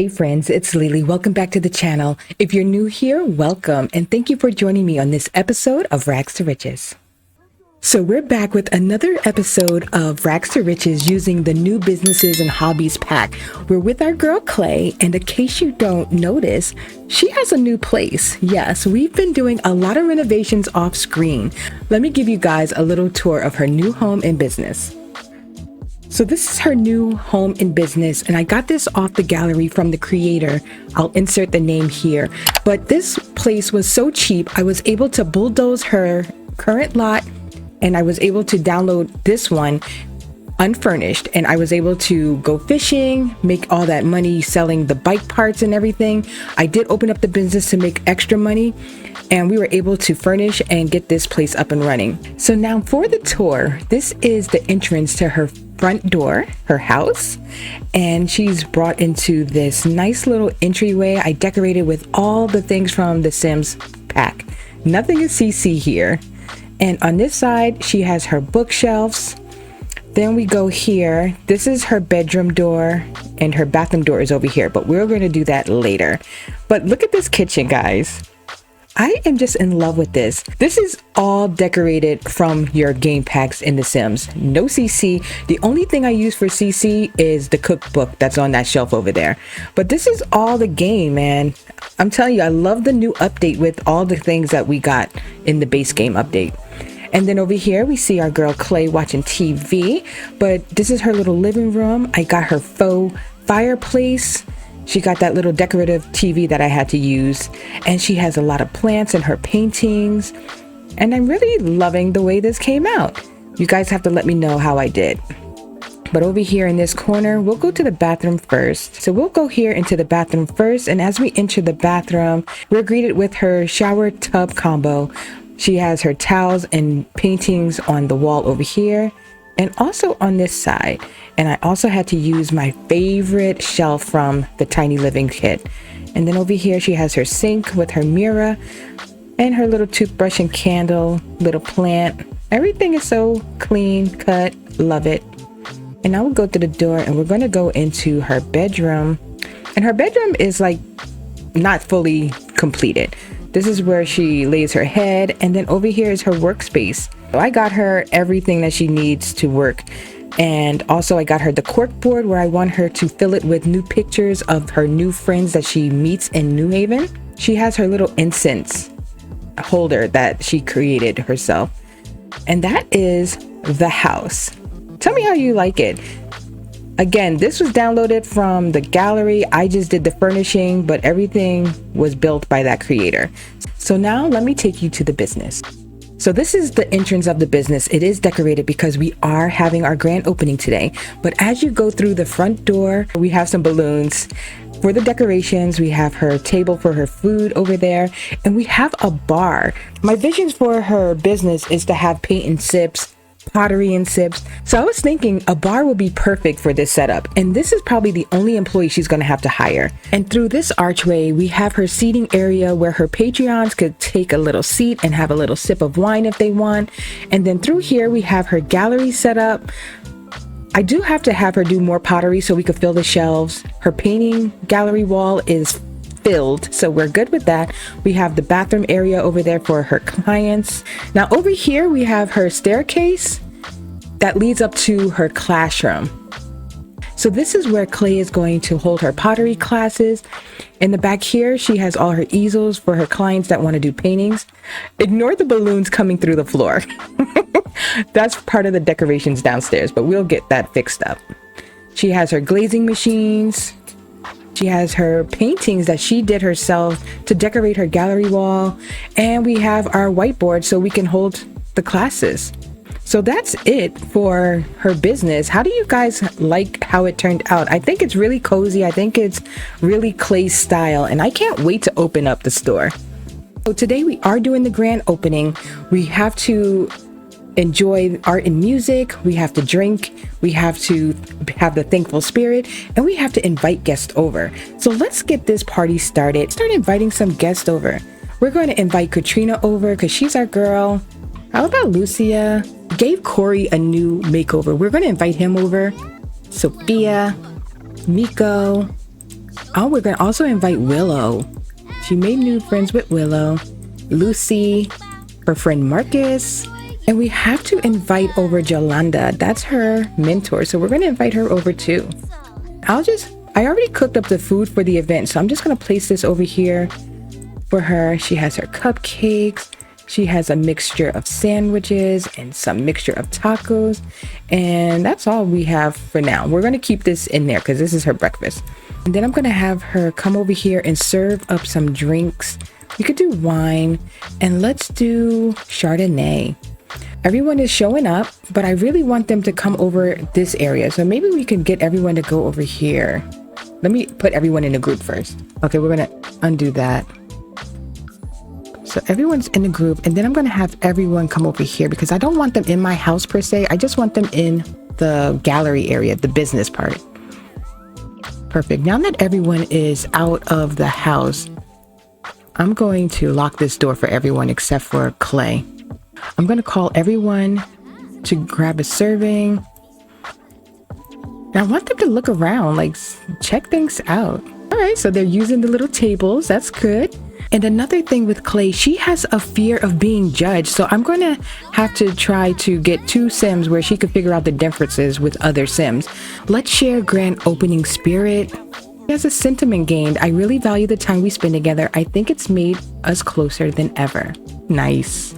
Hey friends, it's LeeLee. Welcome back to the channel. If you're new here, welcome, and thank you for joining me on this episode of Rags to Riches. So we're back with another episode of Rags to Riches using the new businesses and hobbies pack. We're with our girl Clay, and in case you don't notice, she has a new place. Yes, we've been doing a lot of renovations off screen. Let me give you guys a little tour of her new home and business. So this is her new home and business, and I got this off the gallery from the creator. I'll insert the name here. But this place was so cheap, I was able to bulldoze her current lot, and I was able to download this one unfurnished, and I was able to go fishing, make all that money selling the bike parts and everything. I did open up the business to make extra money, and we were able to furnish and get this place up and running. So now for the tour, this is the entrance to her front door, her house, and she's brought into this nice little entryway. I decorated with all the things from the Sims pack. Nothing is CC here. And on this side, she has her bookshelves. Then we go here. This is her bedroom door, and her bathroom door is over here, but we're going to do that later. But look at this kitchen, guys. I am just in love with this. This is all decorated from your game packs in The Sims. No CC. The only thing I use for CC is the cookbook that's on that shelf over there. But this is all the game, man. I'm telling you, I love the new update with all the things that we got in the base game update. And then over here, we see our girl Clay watching TV. But this is her little living room. I got her faux fireplace. She got that little decorative TV that I had to use, and she has a lot of plants in her paintings, and I'm really loving the way this came out. You guys have to let me know how I did. But over here in this corner, we'll go to the bathroom first. So we'll go here into the bathroom first, and as we enter the bathroom, we're greeted with her shower tub combo. She has her towels and paintings on the wall over here, and also on this side. And I also had to use my favorite shelf from the Tiny Living kit. And then over here, she has her sink with her mirror and her little toothbrush and candle, little plant. Everything is so clean cut. Love it. And now we'll go to the door, and we're going to go into her bedroom. And her bedroom is like not fully completed. This is where she lays her head, and then over here is her workspace. So I got her everything that she needs to work. And also I got her the cork board where I want her to fill it with new pictures of her new friends that she meets in New Haven. She has her little incense holder that she created herself. And that is the house. Tell me how you like it. Again, this was downloaded from the gallery. I just did the furnishing, but everything was built by that creator. So now let me take you to the business. So this is the entrance of the business. It is decorated because we are having our grand opening today. But as you go through the front door, we have some balloons. For the decorations, we have her table for her food over there, and we have a bar. My visions for her business is to have paint and sips, pottery and sips. So I was thinking a bar would be perfect for this setup, and this is probably the only employee she's going to have to hire. And through this archway, we have her seating area where her Patreons could take a little seat and have a little sip of wine if they want. And then through here, we have her gallery set up. I do have to have her do more pottery so we could fill the shelves. Her painting gallery wall is filled, so we're good with that. We have the bathroom area over there for her clients. Now over here we have her staircase that leads up to her classroom. So this is where Clay is going to hold her pottery classes. In the back here, she has all her easels for her clients that want to do paintings. Ignore the balloons coming through the floor. That's part of the decorations downstairs, but we'll get that fixed up. She has her glazing machines. She has her paintings that she did herself to decorate her gallery wall. And we have our whiteboard so we can hold the classes. So that's it for her business. How do you guys like how it turned out? I think it's really cozy. I think it's really Clay style, and I can't wait to open up the store. So today we are doing the grand opening. We have to enjoy art and music, we have to drink, we have to have the thankful spirit, and we have to invite guests over. So let's get this party started. Start inviting some guests over. We're going to invite Katrina over because she's our girl. How about Lucia? Gave Corey a new makeover. We're going to invite him over. Sophia, Miko, Oh, we're gonna also invite Willow. She made new friends with Willow, Lucy, her friend Marcus, and we have to invite over Jolanda. That's her mentor, so we're gonna invite her over too. I already cooked up the food for the event, so I'm just gonna place this over here for her. She has her cupcakes. She has a mixture of sandwiches and some mixture of tacos. And that's all we have for now. We're going to keep this in there because this is her breakfast. And then I'm going to have her come over here and serve up some drinks. We could do wine, and let's do Chardonnay. Everyone is showing up, but I really want them to come over this area. So maybe we can get everyone to go over here. Let me put everyone in a group first. Okay, we're going to undo that. So everyone's in the group, and then I'm going to have everyone come over here because I don't want them in my house per se. I just want them in the gallery area, the business part. Perfect. Now that everyone is out of the house, I'm going to lock this door for everyone except for Clay. I'm going to call everyone to grab a serving. Now I want them to look around, like check things out. All right, so they're using the little tables. That's good. And another thing with Clay, she has a fear of being judged. So I'm going to have to try to get 2 Sims where she could figure out the differences with other Sims. Let's share grand opening spirit. As a sentiment gained, I really value the time we spend together. I think it's made us closer than ever. Nice.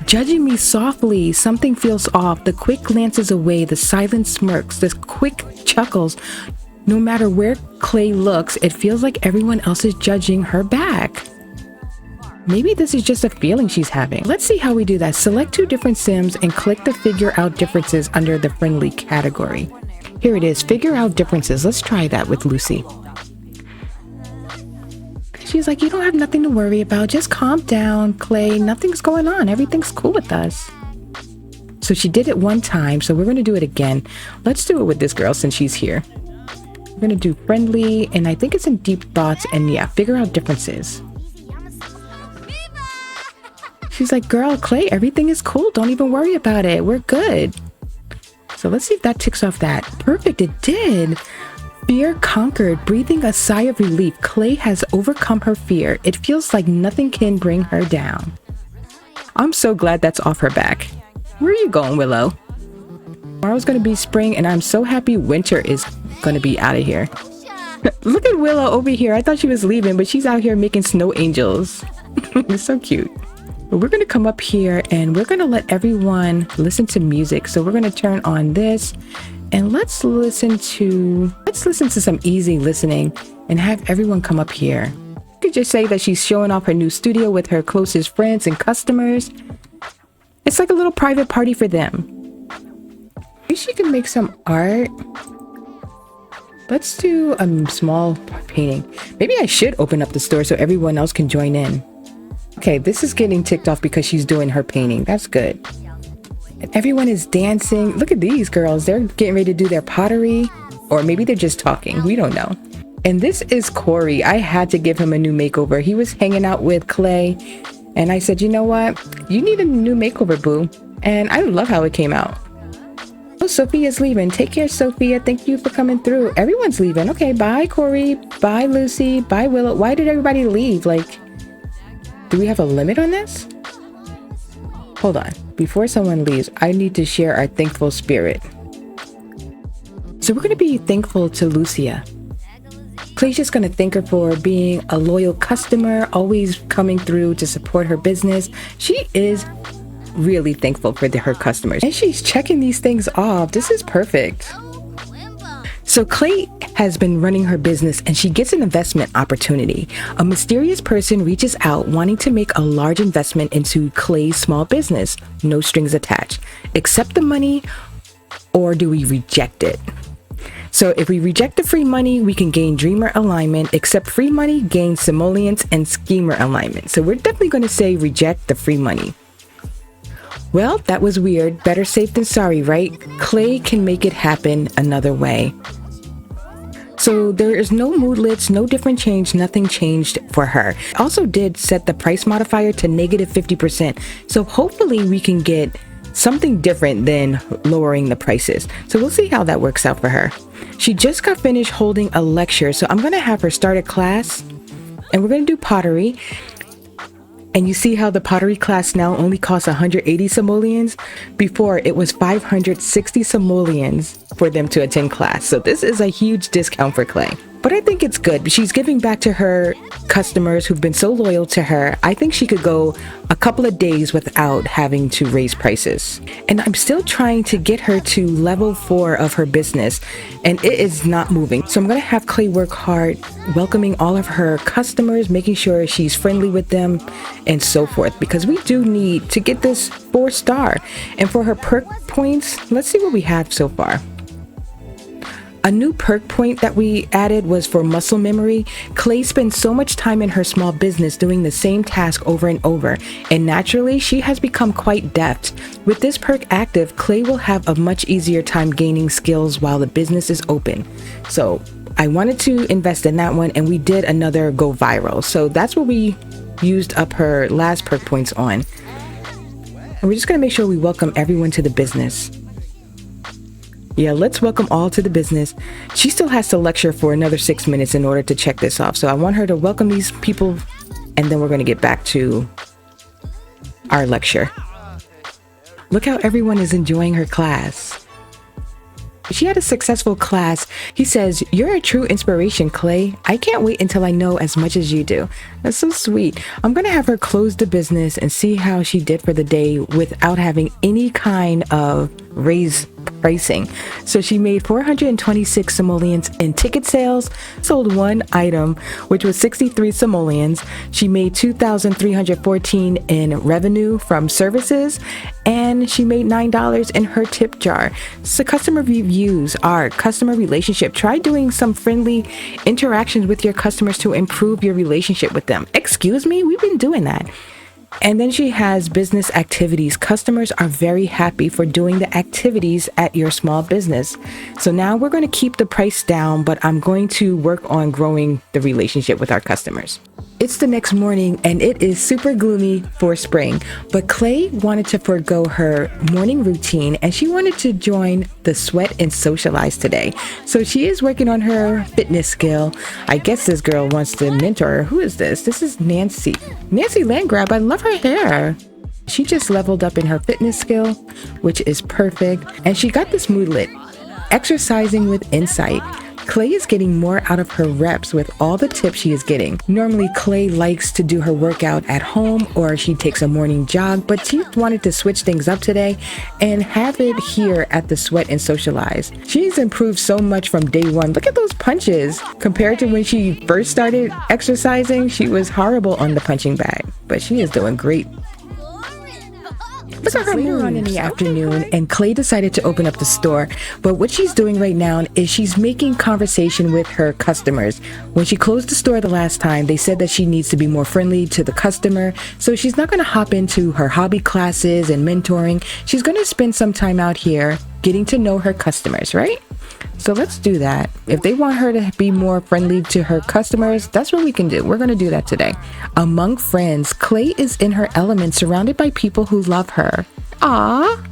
Judging me softly, something feels off. The quick glances away, the silent smirks, the quick chuckles. No matter where Clay looks, it feels like everyone else is judging her back. Maybe this is just a feeling she's having. Let's see how we do that. Select 2 different Sims and click the figure out differences under the friendly category. Here it is, figure out differences. Let's try that with Lucy. She's like, you don't have nothing to worry about. Just calm down, Clay. Nothing's going on. Everything's cool with us. So she did it one time, so we're going to do it again. Let's do it with this girl since she's here. We're going to do friendly, and I think it's in deep thoughts, and yeah, figure out differences. She's like, girl, Clay, everything is cool. Don't even worry about it. We're good. So let's see if that ticks off that. Perfect, it did. Fear conquered, breathing a sigh of relief. Clay has overcome her fear. It feels like nothing can bring her down. I'm so glad that's off her back. Where are you going, Willow? Tomorrow's going to be spring, and I'm so happy winter is going to be out of here. Look at Willow over here. I thought she was leaving, but she's out here making snow angels. It's so cute. But we're going to come up here, and we're going to let everyone listen to music. So we're going to turn on this, and let's listen to some easy listening and have everyone come up here. You could just say that she's showing off her new studio with her closest friends and customers. It's like a little private party for them. Maybe she can make some art. Let's do a small painting. Maybe I should open up the store so everyone else can join in. Okay, this is getting ticked off because she's doing her painting. That's good. And everyone is dancing. Look at these girls. They're getting ready to do their pottery. Or maybe they're just talking. We don't know. And this is Corey. I had to give him a new makeover. He was hanging out with Clay. And I said, you know what? You need a new makeover, boo. And I love how it came out. Oh, Sophia's leaving. Take care, Sophia. Thank you for coming through. Everyone's leaving. Okay, bye, Corey. Bye, Lucy. Bye, Willow. Why did everybody leave? Like, do we have a limit on this? Hold on. Before someone leaves, I need to share our thankful spirit. So we're going to be thankful to Lucia. Clay's just going to thank her for being a loyal customer, always coming through to support her business. She is really thankful for her customers. And she's checking these things off. This is perfect. So Clay has been running her business and she gets an investment opportunity. A mysterious person reaches out wanting to make a large investment into Clay's small business. No strings attached. Accept the money, or do we reject it? So if we reject the free money, we can gain dreamer alignment. Accept free money, gain simoleons and schemer alignment. So we're definitely going to say reject the free money. Well, that was weird. Better safe than sorry, right? Clay can make it happen another way. So there is no moodlets, no different change, nothing changed for her. Also did set the price modifier to -50%. So hopefully we can get something different than lowering the prices. So we'll see how that works out for her. She just got finished holding a lecture, so I'm gonna have her start a class and we're gonna do pottery. And you see how the pottery class now only costs 180 simoleons? Before, it was 560 simoleons for them to attend class. So this is a huge discount for Clay. But I think it's good. She's giving back to her customers who've been so loyal to her. I think she could go a couple of days without having to raise prices. And I'm still trying to get her to level 4 of her business, and it is not moving. So I'm going to have Clay work hard, welcoming all of her customers, making sure she's friendly with them, and so forth, because we do need to get this 4-star. And for her perk points, let's see what we have so far. A new perk point that we added was for muscle memory. Clay spends so much time in her small business doing the same task over and over, and naturally she has become quite deft. With this perk active, Clay will have a much easier time gaining skills while the business is open. So I wanted to invest in that one, and we did another go viral. So that's what we used up her last perk points on. And we're just gonna make sure we welcome everyone to the business. Yeah, let's welcome all to the business. She still has to lecture for another 6 minutes in order to check this off. So I want her to welcome these people, and then we're going to get back to our lecture. Look how everyone is enjoying her class. She had a successful class. He says, "You're a true inspiration, Clay. I can't wait until I know as much as you do." That's so sweet. I'm going to have her close the business and see how she did for the day without having any kind of raise pricing. So she made 426 simoleons in ticket sales, sold one item, which was 63 simoleons. She made 2,314 in revenue from services, and she made $9 in her tip jar. So customer reviews are customer relationship. Try doing some friendly interactions with your customers to improve your relationship with them. Excuse me, we've been doing that. And then she has business activities. Customers are very happy for doing the activities at your small business. So now we're going to keep the price down, but I'm going to work on growing the relationship with our customers. It's the next morning and it is super gloomy for spring, but Clay wanted to forego her morning routine and she wanted to join the Sweat and Socialize today. So she is working on her fitness skill. I guess this girl wants to mentor her. Who is this? This is Nancy. Nancy Landgrab. I love her hair. She just leveled up in her fitness skill, which is perfect. And she got this moodlet, exercising with insight. Clay is getting more out of her reps with all the tips she is getting. Normally, Clay likes to do her workout at home or she takes a morning jog, but she wanted to switch things up today and have it here at the Sweat and Socialize. She's improved so much from day one. Look at those punches. Compared to when she first started exercising, she was horrible on the punching bag, but she is doing great. Look at her later on in the afternoon, and Clay decided to open up the store. But what she's doing right now is she's making conversation with her customers. When she closed the store the last time, they said that she needs to be more friendly to the customer. So she's not going to hop into her hobby classes and mentoring. She's going to spend some time out here getting to know her customers, right? So let's do that. If they want her to be more friendly to her customers, that's what we can do. We're going to do that today. Among friends, Clay is in her element, surrounded by people who love her. Aww.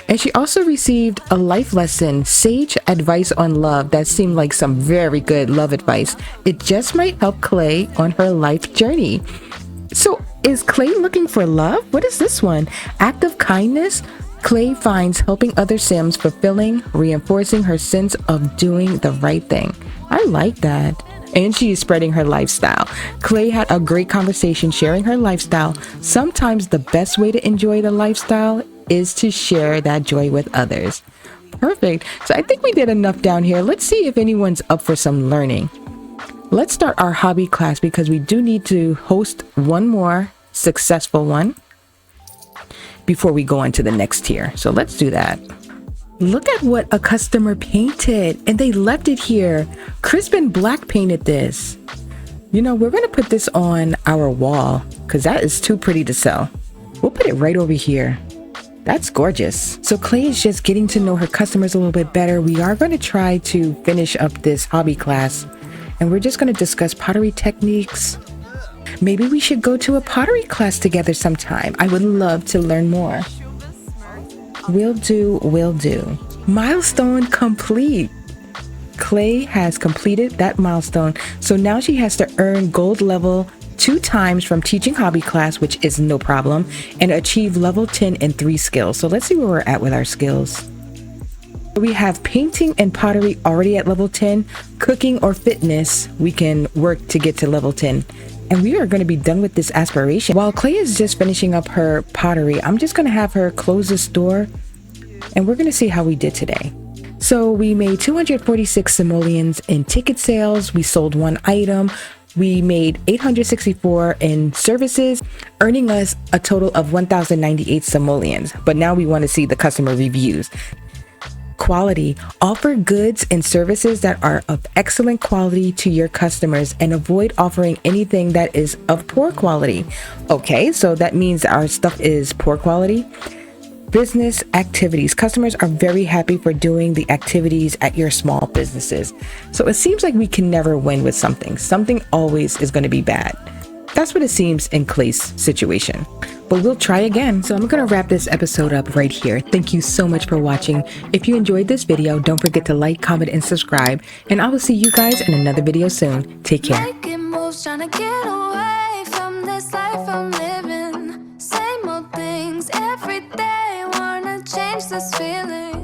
And she also received a life lesson, sage advice on love, that seemed like some very good love advice. It just might help Clay on her life journey. So is Clay looking for love? What is this one? Act of kindness? Clay finds helping other Sims fulfilling, reinforcing her sense of doing the right thing. I like that. And she is spreading her lifestyle. Clay had a great conversation sharing her lifestyle. Sometimes the best way to enjoy the lifestyle is to share that joy with others. Perfect. So I think we did enough down here. Let's see if anyone's up for some learning. Let's start our hobby class because we do need to host one more successful one before we go on to the next tier. So let's do that. Look at what a customer painted, and they left it here. Crispin Black painted this. You know, we're gonna put this on our wall because that is too pretty to sell. We'll put it right over here. That's gorgeous. So Clay is just getting to know her customers a little bit better. We are going to try to finish up this hobby class, and we're just going to discuss pottery techniques. Maybe we should go to a pottery class together sometime. I would love to learn more. Will do, will do. Milestone complete. Clay has completed that milestone, so now she has to earn gold level 2 times from teaching hobby class, which is no problem, and achieve level 10 in 3 skills. So let's see where we're at with our skills. We have painting and pottery already at level 10. Cooking or fitness, we can work to get to level 10. And we are going to be done with this aspiration. While Clay is just finishing up her pottery, I'm just going to have her close this door, and we're going to see how we did today. So we made 246 simoleons in ticket sales. We sold 1 item. We made 864 in services, earning us a total of 1,098 simoleons. But now we want to see the customer reviews. Quality. Offer goods and services that are of excellent quality to your customers and avoid offering anything that is of poor quality. Okay, so that means our stuff is poor quality. Business activities. Customers are very happy for doing the activities at your small businesses. So it seems like we can never win with something. Something always is going to be bad. That's what it seems in Clay's situation. But we'll try again. So I'm going to wrap this episode up right here. Thank you so much for watching. If you enjoyed this video, don't forget to like, comment, and subscribe. And I will see you guys in another video soon. Take care. Making moves, trying to get away from this life I'm living. Same old things every day, wanna change this feeling.